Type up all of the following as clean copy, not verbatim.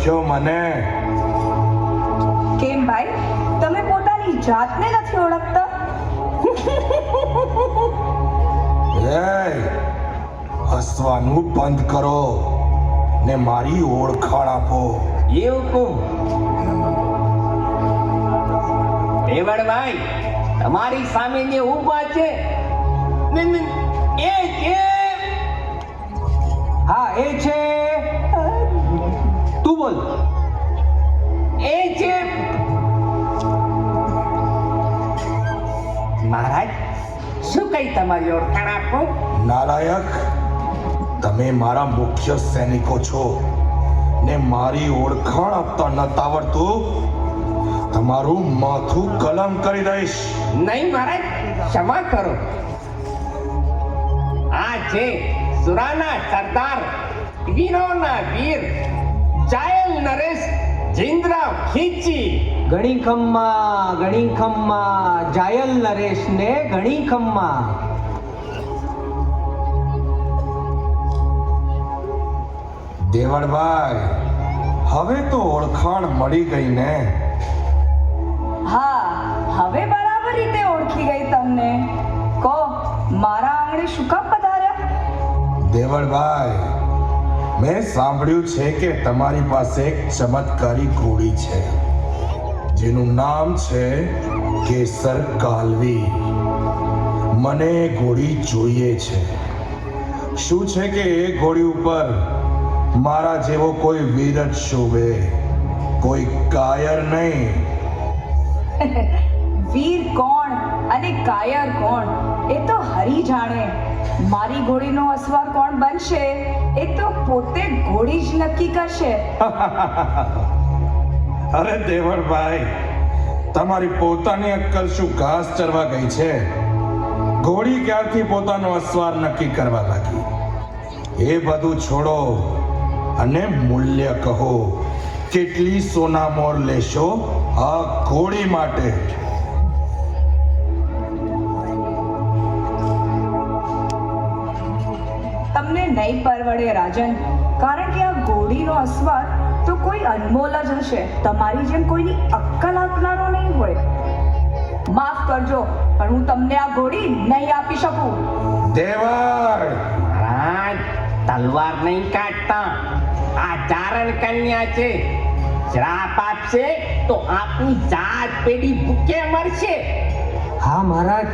ઓળખ્યો મને? કેમ ભાઈ, તમે પોતાની જાતને નથી ઓળખતા? હસવાનું બંધ કરો ને મારી ઓળખાણ આપો. એ હુકુમ. દેવળભાઈ, તમારી સામે જે ઊભા છે એ છે. હા, એ છે. તું બોલ. એ છે મહારાજ. શું કઈ તમારી ઓળખાણ આપો? નાલાયક, તમે મારા મુખ્ય સૈનિકો છો ને મારી ઓળખાણ આપતા નથી આવડતું, તમારું માથું કલમ કરી દઈશ. નહીં મહારાજ, ક્ષમા કરો. આ છે સુરાના સરદાર, વીરોના વીર જાયલ નરેશ જીંદરાવ ખીચી. ગણી ખમ્મા જાયલ નરેશ ને ગણી ખમ્મા. દેવળભાઈ, હવે તો ઓળખાણ મળી ગઈ ને? હા, હવે બરાબર રીતે ઓળખી ગઈ તમને. કહો, મારા આંગણે શું કામ પધાર્યા? દેવળભાઈ, મેં સાંભળ્યું છે કે તમારી પાસે એક ચમત્કારી ઘોડી છે જેનું નામ છે કેસર કાલવી. મને એ ઘોડી જોઈએ છે. શું છે કે એ ઘોડી ઉપર મારા જેવો કોઈ વીર જ શોભે, કોઈ કાયર નહીં. વીર કોણ અને કાયર કોણ એ તો હરી જાણે. મારી ઘોડીનો અસવાર કોણ બનશે એ તો પોતે ઘોડી જ નક્કી કરશે. અરે દેવળભાઈ, તમારી પોતાની અક્કલ શું ઘાસ ચરવા ગઈ છે? ઘોડી ક્યારથી પોતાનો અસવાર નક્કી કરવા લાગી? એ બધું છોડો અને મૂલ્ય કહો. કેટલી સોનામોર લેશો આ ઘોડી માટે? તમને નહીં પરવડે રાજન, કારણ કે આ ઘોડીનો અસવાર તો કોઈ અનમોલ જ હશે. તમારી જેમ કોઈની અક્કલ આંકનારો નહીં હોય. માફ કરજો, પણ હું તમને આ ઘોડી નહીં આપી શકું. દેવળ! મહારાજ, તલવાર નહીં કાઢતા. આ ચારણ કન્યા છે. શ્રાપ આપશે તો આપની જાત પેઢી ભૂખે મરશે. હા મહારાજ,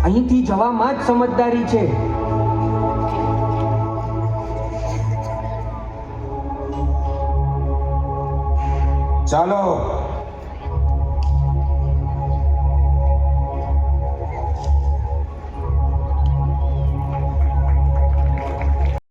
અહીંથી જવામાં જ સમજદારી છે. ચાલો